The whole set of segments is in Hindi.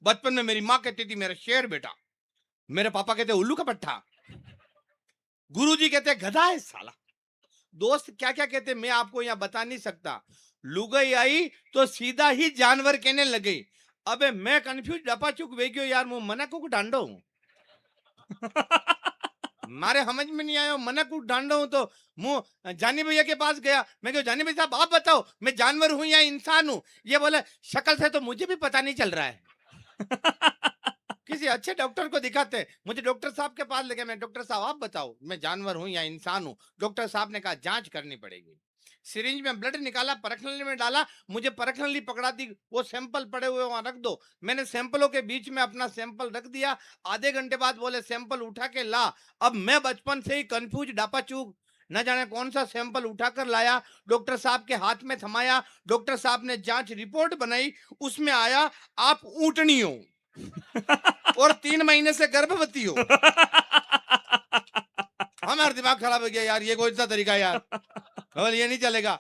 बचपन में मेरी माँ कहती थी मेरा शेर बेटा, मेरे पापा कहते उल्लू का पट्टा, गुरुजी कहते गधा है साला, दोस्त क्या क्या कहते मैं आपको यहाँ बता नहीं सकता। लुगाई आई तो सीधा ही जानवर कहने लगे। अबे मैं कंफ्यूज डपा चुक वे गयो यार, मुंह मना को डांडो मारे समझ में नहीं आया, मना को डांडो हूं तो मुंह जानी भैया के पास गया। मैं क्यों जानी भैया साहब आप बताओ मैं जानवर हूं या इंसान हूं? ये बोले शक्ल से तो मुझे भी पता नहीं चल रहा है। किसी अच्छे डॉक्टर को दिखाते हैं। मुझे डॉक्टर साहब के पास लेके, मैं डॉक्टर साहब आप बताओ मैं जानवर हूं या इंसान हूं? डॉक्टर साहब ने कहा जांच करनी पड़ेगी। सिरिंज में ब्लड निकाला, परखनली में डाला, मुझे परखनली पकड़ा दी, वो सैंपल पड़े हुए वहां रख दो। मैंने सैंपलों के बीच में अपना सैंपल रख दिया। आधे घंटे बाद बोले सैंपल उठा के ला। अब मैं बचपन से ही कंफ्यूज डापा चूक, न जाने कौन सा सैंपल उठाकर लाया, डॉक्टर साहब के हाथ में थमाया। डॉक्टर साहब ने जांच रिपोर्ट बनाई, उसमें आया आप ऊंटनी हो और 3 महीने से गर्भवती हो। हमारा दिमाग खराब हो गया यार, ये कौन सा तरीका यार, बोल ये नहीं चलेगा।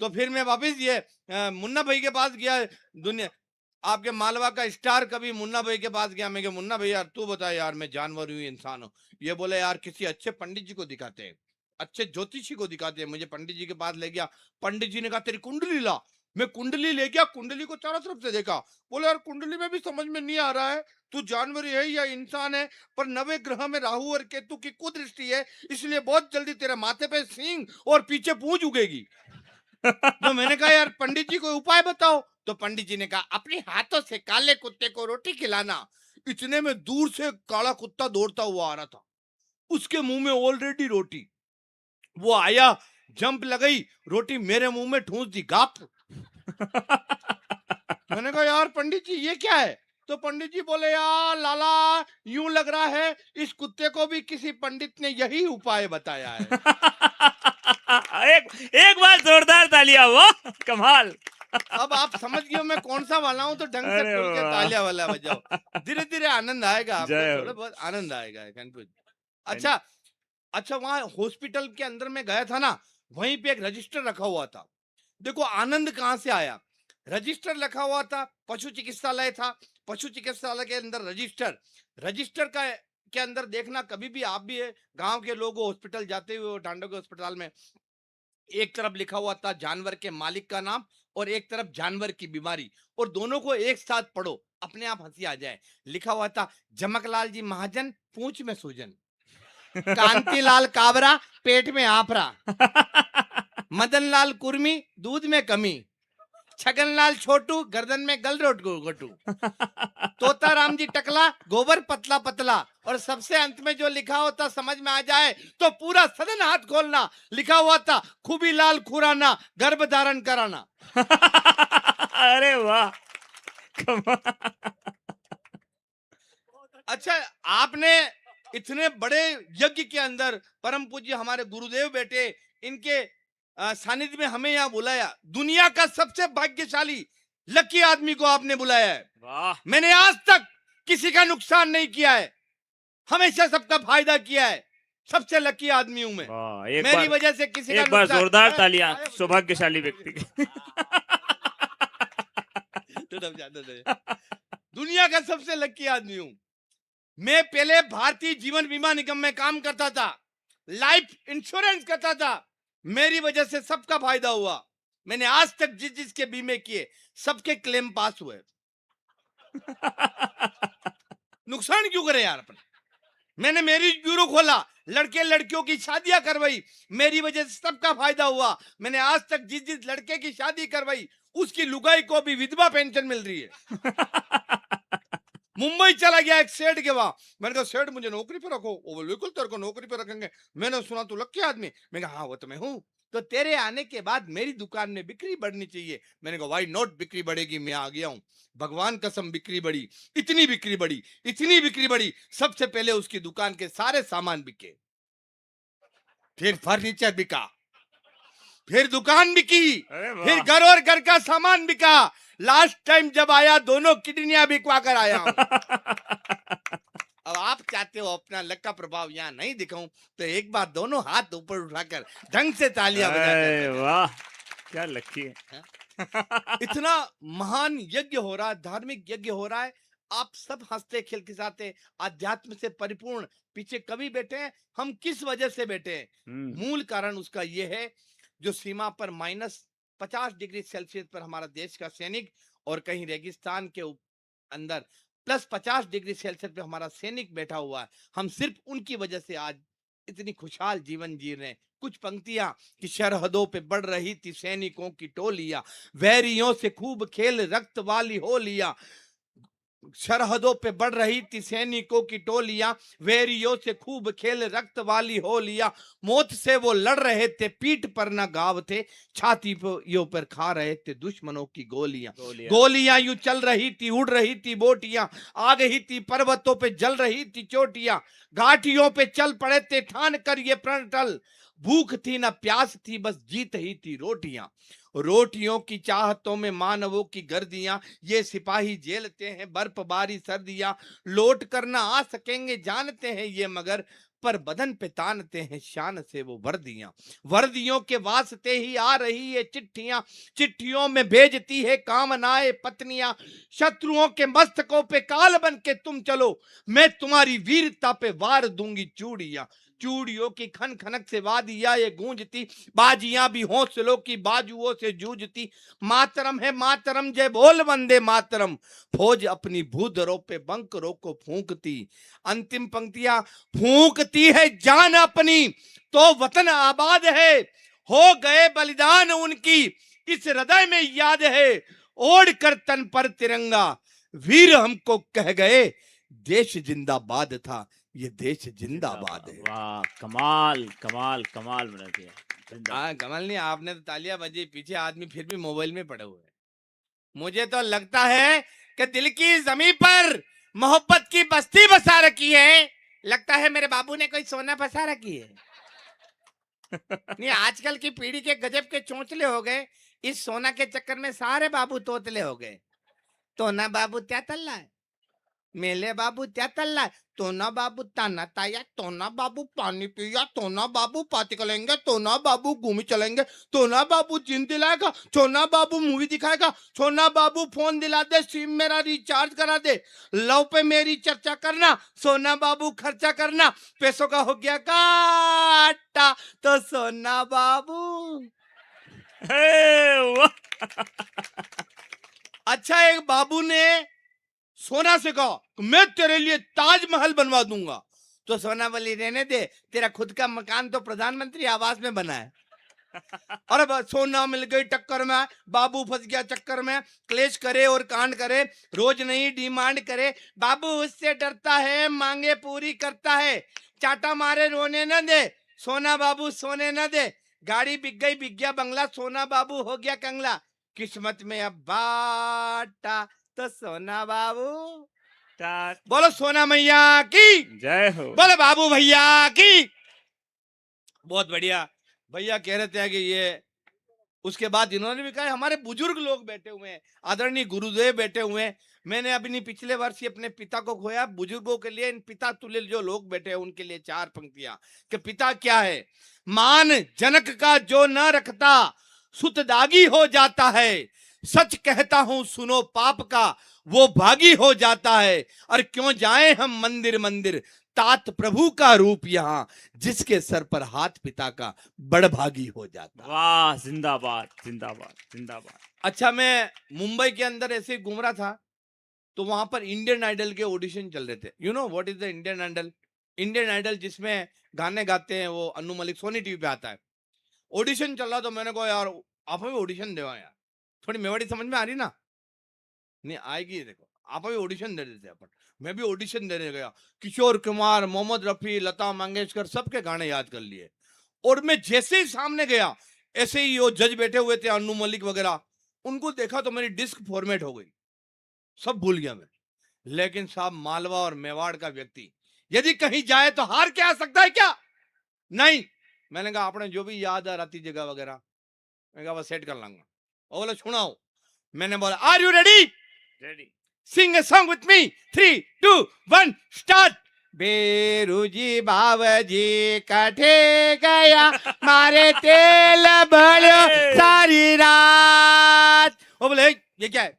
तो फिर मैं वापिस ये मुन्ना भाई के पास गया, दुनिया आपके मालवा का स्टार कभी मुन्ना भाई के पास गया। मैं क्या मुन्ना भाई यार तू बता यार मैं जानवर हूँ इंसान हूँ? ये बोले यार किसी अच्छे पंडित जी को दिखाते हैं, अच्छे ज्योतिषी को दिखाते हैं। मुझे पंडित जी के पास ले गया। पंडित जी ने कहा तेरी कुंडली ला। मैं कुंडली ले गया, कुंडली को चारों तरफ से देखा। बोले यार कुंडली में भी समझ में नहीं आ रहा है तू जानवर है या इंसान है, पर नवे ग्रह में राहु और केतु की कुदृष्टि है, इसलिए बहुत जल्दी तेरे माथे पे सींग और पीछे पूंछ उगेगी। तो मैंने कहा यार पंडित जी कोई उपाय बताओ। तो पंडित जी ने कहा अपने हाथों से काले कुत्ते को रोटी खिलाना। इतने में दूर से काला कुत्ता दौड़ता हुआ आ रहा था, उसके मुंह में ऑलरेडी रोटी। वो आया, जंप लगाई, रोटी मेरे मुंह में ठूंस दी, गाप। मैंने कहा यार पंडित जी ये क्या है? तो पंडित जी बोले यार लाला यूं लग रहा है इस कुत्ते को भी किसी पंडित ने यही उपाय बताया है। एक बार जोरदार तालियां, वो कमाल। अब आप समझ गए मैं कौन सा वाला हूं, तो ढंग से अरे खुल के वाह। तालियां वाला बजाओ। धीरे धीरे आनंद आएगा आपको, जय हो। थोड़ा बहुत आनंद आएगा। कंफ्यूज अच्छा अच्छा, वहां हॉस्पिटल के अंदर में गया था ना, वहीं पे एक रजिस्टर रखा हुआ था। देखो आनंद कहां से आया, रजिस्टर रखा हुआ था, पशु चिकित्सालय था, पशु चिकित्सालय के अंदर रजिस्टर, रजिस्टर का के अंदर देखना कभी भी आप भी गांव के लोग हॉस्पिटल जाते हुए टांडो के अस्पताल में, एक तरफ लिखा हुआ था जानवर के मालिक का नाम और एक तरफ जानवर की बीमारी, और दोनों को एक साथ पढ़ो अपने आप हंसी आ जाए। लिखा हुआ था जमकलाल जी महाजन पूंछ में सूजन, कांतिलाल काबरा पेट में आफरा, मदनलाल कुर्मी दूध में कमी, छगनलाल छोटू गर्दन में गलरोट गोटू, तोताराम जी टकला गोबर पतला पतला, और सबसे अंत में जो लिखा होता समझ में आ जाए तो पूरा सदन हाथ खोलना। लिखा हुआ था खूबीलाल खुराना गर्भ धारण कराना। अरे वाह, अच्छा आपने इतने बड़े यज्ञ के अंदर परम पूज्य हमारे गुरुदेव बेटे इनके सानिध्य में हमें यहाँ बुलाया। दुनिया का सबसे भाग्यशाली लकी आदमी को आपने बुलाया है। वाह। मैंने आज तक किसी का नुकसान नहीं किया है, हमेशा सबका फायदा किया है। सबसे लकी आदमी हूं मैं, वाह, एक मेरी बार, वजह से किसी का एक बार नुकसान। जोरदार तालियां सौभाग्यशाली व्यक्ति के। दुनिया का सबसे लकी आदमी हूं मैं। पहले भारतीय जीवन बीमा निगम में काम करता था, लाइफ इंश्योरेंस करता था, मेरी वजह से सबका फायदा हुआ। मैंने आज तक जिसके बीमे किए सबके क्लेम पास हुए। नुकसान क्यों करे यार अपने? मैंने मैरिज ब्यूरो खोला, लड़के लड़कियों की शादियां करवाई, मेरी वजह से सबका फायदा हुआ। मैंने आज तक जिस लड़के की शादी करवाई उसकी लुगाई को भी विधवा पेंशन मिल रही है। मुंबई चला गया एक सेठ के वहां, मैंने कहा सेठ मुझे नौकरी पे रखो। वो बोले बिल्कुल तेरे को नौकरी पे रखेंगे। मैंने सुना तू लक्की आदमी, मैं कहा हाँ वो तो मैं हूं, तो तेरे आने के बाद मेरी दुकान में बिक्री बढ़नी चाहिए। मैंने कहा वाई नॉट, बिक्री बढ़ेगी, मैं आ गया हूं। भगवान कसम बिक्री बढ़ी, इतनी बिक्री बढ़ी, इतनी बिक्री बढ़ी, सबसे पहले उसकी दुकान के सारे सामान बिके, फिर फर्नीचर बिका, फिर दुकान बिकी, अरे वाह। फिर घर और घर का सामान बिका। लास्ट टाइम जब आया दोनों किडनियां बिकवा कर आया हूं। अब आप चाहते हो अपना लक का प्रभाव यहाँ नहीं दिखाऊं, तो एक बार दोनों हाथ ऊपर उठाकर ढंग से तालियां अरे बजाकर। वाह, क्या लकी है। इतना महान यज्ञ हो रहा है, धार्मिक यज्ञ हो रहा है। आप सब हंसते खिलखिलाते अध्यात्म से परिपूर्ण पीछे कभी बैठे हैं, हम किस वजह से बैठे हैं? मूल कारण उसका ये है, जो सीमा पर -50 डिग्री सेल्सियस पर हमारा देश का सैनिक और कहीं रेगिस्तान के अंदर +50 डिग्री सेल्सियस पे हमारा सैनिक बैठा हुआ है, हम सिर्फ उनकी वजह से आज इतनी खुशहाल जीवन जी रहे हैं। कुछ पंक्तियां कि सरहदों पे बढ़ रही थी सैनिकों की टोलियां, वैरियों से खूब खेल रक्त वाली होलियां, सरहदों पे बढ़ रही थी सैनिकों की टोलियां, वैरियों से खूब खेल रक्त वाली होलियां, मौत से वो लड़ रहे थे पीठ पर ना घाव थे, छातियों पर खा रहे थे दुश्मनों की गोलियां। गोलियां यूं चल रही थी, उड़ रही थी बोटियां, आ गई थी पर्वतों पे जल रही थी चोटियां, घाटियों पे चल पड़े थे ठान कर ये प्रण टल, भूख थी ना प्यास थी बस जीत ही थी रोटियां। रोटियों की चाहतों में मानवों की गर्दियां, ये सिपाही झेलते हैं बर्फबारी सर्दियां, लौट कर ना आ सकेंगे जानते हैं ये मगर, पर बदन पे तानते हैं शान से वो वर्दियां। वर्दियों के वास्ते ही आ रही है चिट्ठियां, चिट्ठियों में भेजती है कामनाएं पत्नियां, शत्रुओं के मस्तकों पे काल बन के तुम चलो, मैं तुम्हारी वीरता पे वार दूंगी चूड़ियां। चूड़ियों की खन खनक से वादियां ये गूंजती, बाजियां भी हौसलों की बाजुओं से जूझती, मातरम है मातरम जय बोल वंदे मातरम, फौज अपनी भूधरों पे बंकरों को फूंकती। अंतिम पंक्तियां, फूंकती है जान अपनी तो वतन आबाद है, हो गए बलिदान उनकी इस हृदय में याद है, ओढ़ कर तन पर तिरंगा वीर हमको कह गए, देश जिंदाबाद था ये देश जिंदाबाद है। वाह, कमाल कमाल कमाल बना दिया। जिंदाबाद। हाँ कमल नहीं, आपने तो तालियां बजी, पीछे आदमी फिर भी मोबाइल में पड़े हुए हैं। मुझे तो लगता है कि दिल की जमीन पर मोहब्बत की बस्ती बसा रखी है, लगता है मेरे बाबू ने कोई सोना बसा रखी है। नहीं, आजकल की पीढ़ी के गजब के चोंचले हो गए, इस सोना के चक्कर में सारे बाबू तोतले हो गए। तो ना बाबू क्या तल्ला है, मेले बाबू क्या तल्ला है, तो ना बाबू ताना ताया, तो ना बाबू पानी पिया, तो ना बाबू पार्टी करेंगे, तो ना बाबू घूमी चलेंगे, तो ना बाबू जिन दिलाएगा, तो ना बाबू मूवी दिखाएगा, तो ना बाबू फोन दिला दे, सिम मेरा रिचार्ज करा दे, लव पे मेरी चर्चा करना, सोना बाबू खर्चा करना, पैसों का हो गया काटा तो सोना बाबू। वाह। अच्छा, एक बाबू ने सोना से कहा मैं तेरे लिए ताजमहल बनवा दूंगा, तो सोना बोली रहने दे, तेरा खुद का मकान तो प्रधानमंत्री आवास में बना है। और अब सोना मिल गई टक्कर में, बाबू फंस गया चक्कर में, क्लेश करे और कांड करे, रोज नई डिमांड करे, बाबू उससे डरता है मांगे पूरी करता है, चाटा मारे रोने न दे, सोना बाबू सोने न दे, गाड़ी बिक गई बिक गया बंगला, सोना बाबू हो गया कंगला, किस्मत में अब बाटा तो सोना बाबू। बोलो सोना मैया की जय हो। बोलो बाबू भैया की। बहुत बढ़िया। भैया कह रहे थे कि ये, उसके बाद इन्होंने भी कहा हमारे बुजुर्ग लोग बैठे हुए हैं, आदरणीय गुरुदेव बैठे हुए हैं। मैंने अपनी पिछले वर्ष ही अपने पिता को खोया, बुजुर्गों के लिए इन पिता तुल्य जो लोग बैठे हैं उनके लिए 4 पंक्तियां कि पिता क्या है। मान जनक का जो न रखता सुतदागी हो जाता है, सच कहता हूं सुनो पाप का वो भागी हो जाता है, और क्यों जाए हम मंदिर मंदिर तात प्रभु का रूप यहाँ, जिसके सर पर हाथ पिता का बड़भागी हो जाता। वाह, जिंदाबाद जिंदाबाद जिंदाबाद। अच्छा, मैं मुंबई के अंदर ऐसे ही घूम रहा था, तो वहां पर इंडियन आइडल के ऑडिशन चल रहे थे। You know what is the Indian Idol? Indian Idol जिसमें गाने गाते हैं वो अन्नू मलिक, सोनी टीवी पे आता है। ऑडिशन चल रहा, तो मैंने कहा यार आप भी ऑडिशन देवा यार, थोड़ी मेवाड़ी समझ में आ रही ना, नहीं आएगी, देखो आप भी ऑडिशन दे देते अपन। मैं भी ऑडिशन देने गया, किशोर कुमार, मोहम्मद रफी, लता मंगेशकर सबके गाने याद कर लिए, और मैं जैसे ही सामने गया, ऐसे ही वो जज बैठे हुए थे अन्नू मलिक वगैरह, उनको देखा तो मेरी डिस्क फॉर्मेट हो गई, सब भूल गया मैं। लेकिन साहब मालवा और मेवाड़ का व्यक्ति यदि कहीं जाए तो हार के आ सकता है क्या? नहीं। मैंने कहा आपने जो भी याद आ राती जगह वगैरह, मैंने कहा बस सेट कर लाऊंगा। और बोला सुनाओ। मैंने बोला are you ready? Ready. Sing a song with me, 3 2 1 start. बेरुजी बावजी कटे गया मारे तेल भलो सारी रात। वो बोले ये क्या है?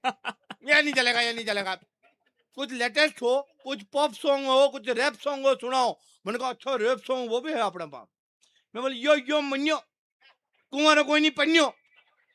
ये नहीं चलेगा, ये नहीं चलेगा। कुछ लेटेस्ट हो, कुछ पॉप सॉन्ग हो, कुछ रैप सॉन्ग हो, सुनाओ। मैंने कहा अच्छा रैप सॉन्ग वो भी है अपने पास। मैं बोले यो मन्यो कुंवारो कोई नहीं पन्यो,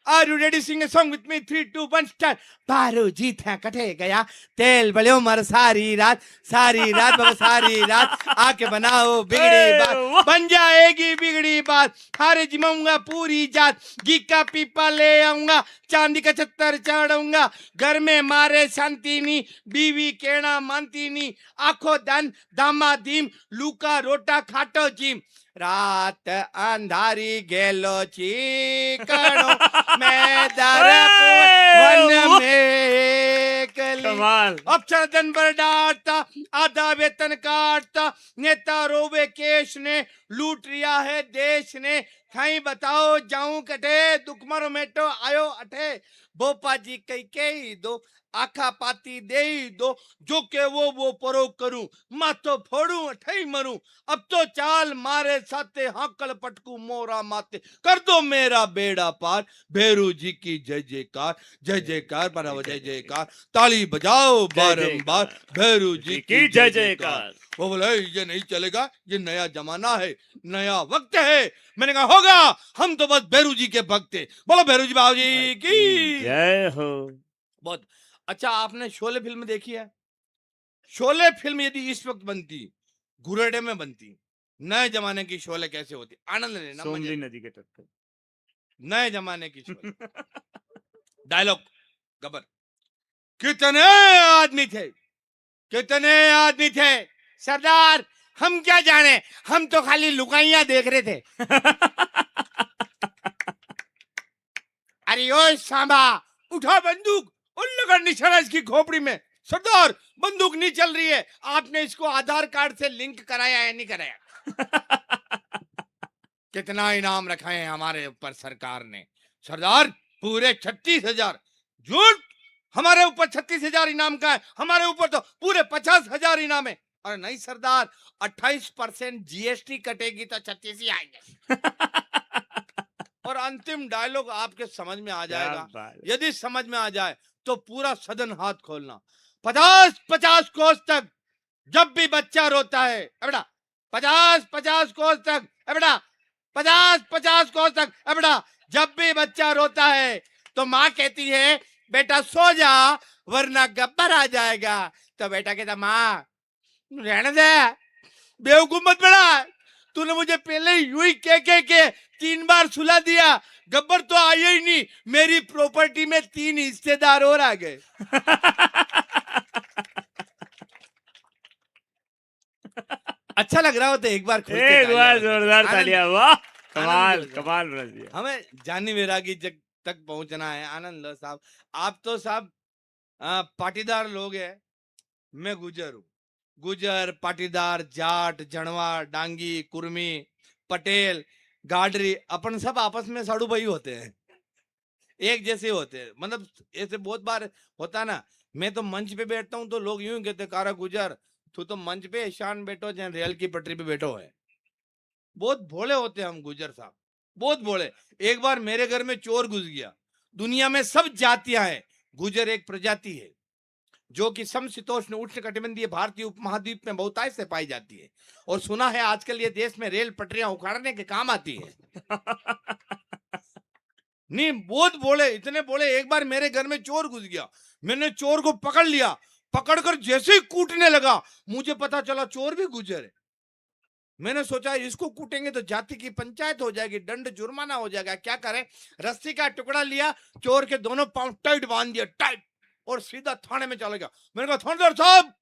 are you ready sing a song with me, 3 2 1 start. बारू जी था कटे गया तेल बलियो मर सारी रात बाबा सारी रात आके बनाओ बिगड़ी बात, वाह! बन जाएगी बिगड़ी बात, हारे जिमाऊंगा पूरी जात, घी का पीपा ले आऊंगा, चांदी का छत्तर चढ़ाऊंगा, घर में मारे शांति नी, बीवी केना मानती नी, आखो दान दामा दीम, लूका रोटा खाटो जीम, रात अंधारी गेलो चीकणो मैं वन में एकली। कमाल। अक्षर दिन भर डांटता, आधा वेतन काटता, नेता रोवे केश ने, लूट लिया है देश ने, खाई बताओ जाऊं कटे, दुख मरो मेटो आयो अठे, बोपा जी कई के दो, आखा पाती दे दो, जो के वो परो करूं, माथो फोड़ू अठे मरूं, अब तो चाल मारे साथे हाकल पटकू मोरा माथे, कर दो मेरा बेड़ा पार, भैरू जी की जय जयकार बराबर जय जयकार, ताली बजाओ बारंबार, भैरू जी की जय जयकार। वो बोले ये नहीं चलेगा, ये नया जमाना है, नया वक्त है। मैंने कहा होगा, हम तो बस भैरू जी के भक्त थे। बोलो भैरू जी बाबू जी की जय हो। बहुत अच्छा। आपने शोले फिल्म देखी है? शोले फिल्म यदि इस वक्त बनती, गुरेडे में बनती, नए जमाने की शोले कैसे होती, आनंद लेना, मजे सोमली लेना। नदी के तट पे। नए जमाने की शोले। डायलॉग गबर, कितने आदमी थे, कितने आदमी थे सरदार, हम क्या जाने, हम तो खाली लुगाइयां देख रहे थे। अरे ओ सांबा, उठा बंदूक और लगा निशाना इसकी खोपड़ी में। सरदार बंदूक नहीं चल रही है, आपने इसको आधार कार्ड से लिंक कराया है नहीं कराया? कितना इनाम रखा है हमारे ऊपर सरकार ने? सरदार पूरे 36,000। झूठ, हमारे ऊपर 36,000 इनाम का है, हमारे ऊपर तो पूरे 50,000 इनाम है। अरे नहीं सरदार, 28% जीएसटी कटेगी तो 36 ही आएंगे। और अंतिम डायलॉग आपके समझ में आ जाएगा, यदि समझ में आ जाए तो पूरा सदन हाथ खोलना। 50-50 कोस तक जब भी बच्चा रोता है, बेटा 50-50 कोस तक, बेटा 50-50 कोस तक, बेटा जब भी बच्चा रोता है तो माँ कहती है बेटा सो जा वरना गब्बर आ जाएगा। तो बेटा कहता माँ रहने दे, बेवकूफ मत बना, तूने मुझे पहले यूं ही के 3 बार सुला दिया, गब्बर तो आया ही नहीं, मेरी प्रॉपर्टी में 3 हिस्सेदार और आ गए। अच्छा लग रहा हो तो एक बार जोरदार तालियां। वाह कमाल आनंद कमाल बना दिया। हमें जानी वैरागी तक पहुंचना है। आनंद लो साहब, आप तो साहब पाटीदार लोग हैं, मैं गुजर हूँ। गुजर, पाटीदार, जाट, जनवार, डांगी, कुर्मी, पटेल, गाडरी, अपन सब आपस में साड़ू भाई होते हैं, एक जैसे होते हैं। मतलब ऐसे बहुत बार होता ना, मैं तो मंच पे बैठता हूँ तो लोग यूं ही कहते कारा गुजर, तू तो मंच पे ईशान बैठो जहाँ रेल की पटरी पे बैठो है। बहुत भोले होते हैं हम गुजर साहब, बहुत भोले। एक बार मेरे घर में चोर घुस गया। दुनिया में सब जातियां हैं, गुजर एक प्रजाति है जो कि समशीतोष्ण उष्ण कटिबंधीय भारतीय उपमहाद्वीप में बहुतायत से पाई जाती है, और सुना है आजकल ये देश में रेल पटरियां उखाड़ने के काम आती है। नहीं बहुत बोले, इतने बोले। एक बार मेरे घर में चोर घुस गया, मैंने चोर को पकड़ लिया, पकड़कर जैसे ही कूटने लगा मुझे पता चला चोर भी गुजर है। मैंने सोचा इसको कूटेंगे तो जाति की पंचायत हो जाएगी, दंड जुर्माना हो जाएगा, क्या करें। रस्सी का टुकड़ा लिया, चोर के दोनों पांव टाइट बांध दिया, टाइट, और सीधा थाने में चला गया। मैंने कहा थानेदार साहब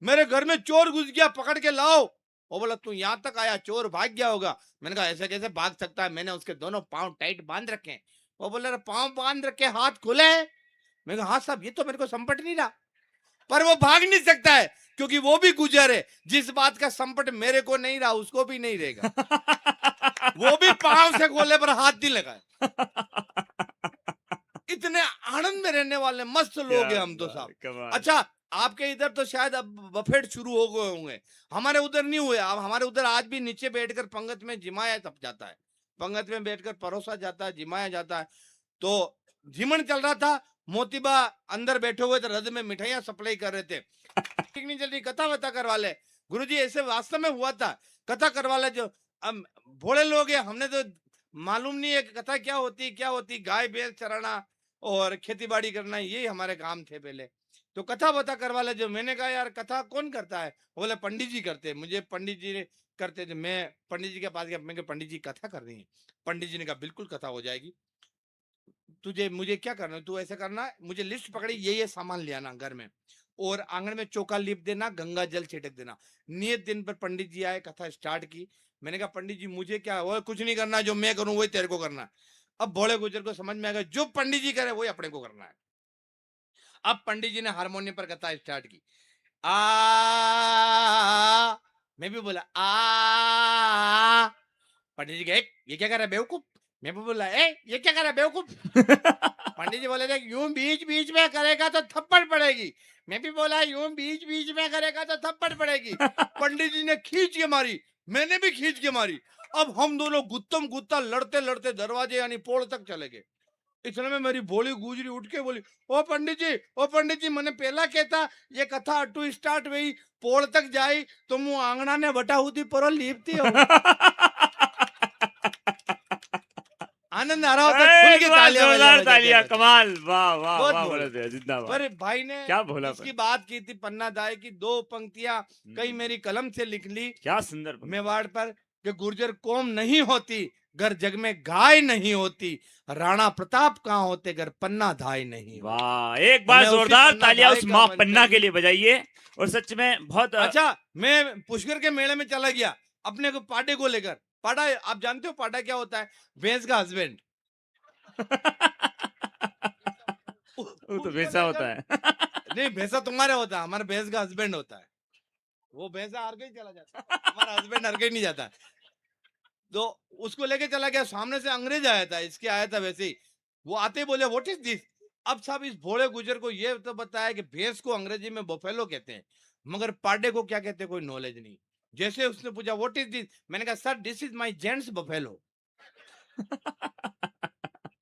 मेरे घर में चोर घुस गया, पकड़ के लाओ। वो बोला तू यहाँ तक आया, चोर भाग गया होगा। मैंने कहा ऐसे कैसे भाग सकता है, मैंने उसके दोनों पांव टाइट बांध रखे हैं। वो बोला पांव बांध रखे हाथ खुले। मैंने कहा हाँ साहब ये तो मेरे को संपट नहीं रहा, पर वो भाग नहीं सकता है क्योंकि वो भी गुजर है। जिस बात का संपट मेरे को नहीं रहा उसको भी नहीं रहेगा। वो भी पांव से खोले पर हाथ नहीं लगा। इतने आनंद में रहने वाले मस्त लोग हैं हम तो साहब। अच्छा आपके इधर तो शायद अब बफेट शुरू हो गए होंगे, हमारे उधर नहीं हुए। अब हमारे उधर आज भी नीचे बैठकर पंगत में जिमाया तब जाता है, पंगत में बैठकर परोसा जाता है, जिमाया जाता है। तो जिमन चल रहा था मोतीबा अंदर बैठे हुए थे, रथ में मिठाइयां सप्लाई कर रहे थे। ठीक नहीं चल रही, कथा वथा करवा ले। गुरुजी ऐसे वास्तव में हुआ था, कथा करवा ले। जो अब भोले लोग हैं, हमने तो मालूम नहीं है कि कथा क्या होती। गाय भैंस चराना और खेती बाड़ी करना, यही हमारे काम थे पहले। तो कथा वथा करवा ले। जो मैंने कहा यार कथा कौन करता है, बोले पंडित जी करते हैं। मुझे पंडित जी ने करते थे, मैं पंडित जी के पास गया, मैं पंडित जी कथा कर रही है। पंडित जी ने कहा बिल्कुल कथा हो जाएगी, तुझे मुझे क्या करना है, तू ऐसा करना है, मुझे लिस्ट पकड़ी, ये सामान ले आना घर में, और आंगन में चौका लीप देना, गंगा जल छिड़क देना। नियत दिन पर पंडित जी आए, कथा स्टार्ट की। मैंने कहा पंडित जी मुझे क्या, वो कुछ नहीं करना, जो मैं करूं वही तेरे को करना है। अब भोले गुजर को समझ में आ गया, जो पंडित जी करे वही अपने को करना है। अब पंडित जी ने हारमोनियम पर कथा स्टार्ट की। आ मैं भी बोला आ। पंडित जी कहे ये क्या कर रहा है बेवकूफ। मैं भी बोला ये क्या कर रहा है बेवकूफ। पंडित जी बोले देख यूं बीच बीच में करेगा तो थप्पड़ पड़ेगी। मैं भी बोला यूं बीच बीच में करेगा तो थप्पड़ पड़ेगी। पंडित जी ने खींच के मारी, मैंने भी खींच के मारी। अब हम दोनों गुत्तम गुत्ता लड़ते लड़ते दरवाजे यानी पोल तक चले गए। इतने में मेरी भोली गुजरी उठ के बोली, ओ पंडित जी मैंने पहला कहता ये कथा अटू स्टार्ट हुई, पोल तक जाई तो मुंह आंगना ने बटा हुई परो लीपती हो। आनंद आ रहा होता, खुल एक के बार तालियां जोरदार बजा तालियां, के। कमाल, वाह वाह बहुत वाह, भोला। बड़ा दिया, जिंदाबाद। पर भाई ने क्या भोला इसकी बात की थी, पन्ना दाई की 2 पंक्तियां कई मेरी कलम से लिख ली क्या सुंदर पंक्ति। मेवाड़ पर, कि गुर्जर कौम नहीं होती घर जग में गाय नहीं होती, राणा प्रताप कहाँ होते घर पन्ना धाय नहीं होती। वाह, एक बार मैं उसी जोरदार पन्ना तालियां धाय उस का माँ वंशज पन्ना के हूँ। लिए बजाइए। और सच में बहुत अच्छा मैं पुष्कर के मेले में चला गया अपने को पाडे को लेकर। पाडा आप जानते हो पाडा क्या होता है, भैंस का हस्बैंड। वो तो उसको वैसा होता लेकर, है। नहीं भैंसा तुम्हारे होता है, हमारा भैंस का हस्बैंड होता है। वो भैंसा हर कहीं चला जाता है, हमारा हस्बैंड हर कहीं नहीं जाता। तो उसको लेके चला गया, सामने से अंग्रेज आया था, इसके आया था वैसे ही। वो आते ही बोले व्हाट इज दिस। अब साहब इस भोले गुजर को ये तो बताया कि भैंस को अंग्रेजी में बफेलो कहते हैं, मगर पाडे को क्या कहते हैं कोई नॉलेज नहीं। जैसे उसने पूछा व्हाट इज दिस, मैंने कहा sir this is my gents buffalo.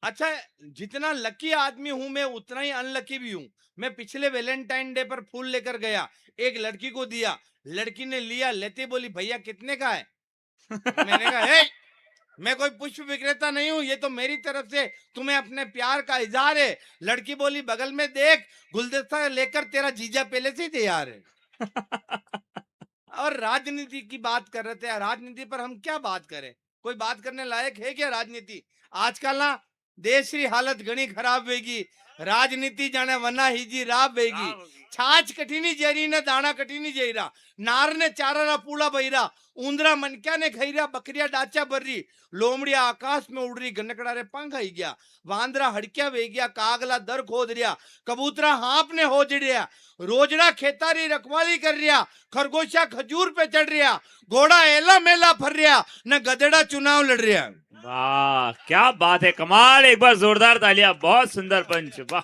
अच्छा जितना लकी आदमी हूं मैं उतना ही अनलकी भी हूं। मैं पिछले वैलेंटाइन डे पर फूल लेकर गया, एक लड़की को दिया, लड़की ने लिया, लेते बोली भैया कितने का है। मैंने कहा हे मैं कोई पुष्प विक्रेता नहीं हूं, ये तो मेरी तरफ से तुम्हें अपने प्यार का इजहार है। लड़की बोली बगल में देख गुलदस्ता लेकर तेरा जीजा पहले से ही तैयार है। और राजनीति की बात कर रहे थे, राजनीति पर हम क्या बात करें, कोई बात करने लायक है क्या राजनीति। आजकल ना देश की हालत घनी खराब होगी, राजनीति जाने वना ही जी राब वेगी। छाछ कठिनी जेरी ने दाना कठिनी जेरा, नार ने चारा रा पूला बहिरा, ऊंदरा मनक्या ने खैरा, बकरिया डाचा बर्री, लोमड़िया आकाश में उड़ रही गन्नकड़ा रे पंख आई गया, वांदरा हड़क्या वे गया, कागला दर खोद रिया, कबूतरा हाप ने हो जड़िया, रोजड़ा खेतारी रखवाली कर रिया, खरगोशा खजूर पे चढ़ रिया, घोड़ा एला मेला फर रिया, न गधेड़ा चुनाव लड़ रिया। वाह क्या बात है, कमाल, एक बार जोरदार तालियां, बहुत सुंदर पंच, वाह।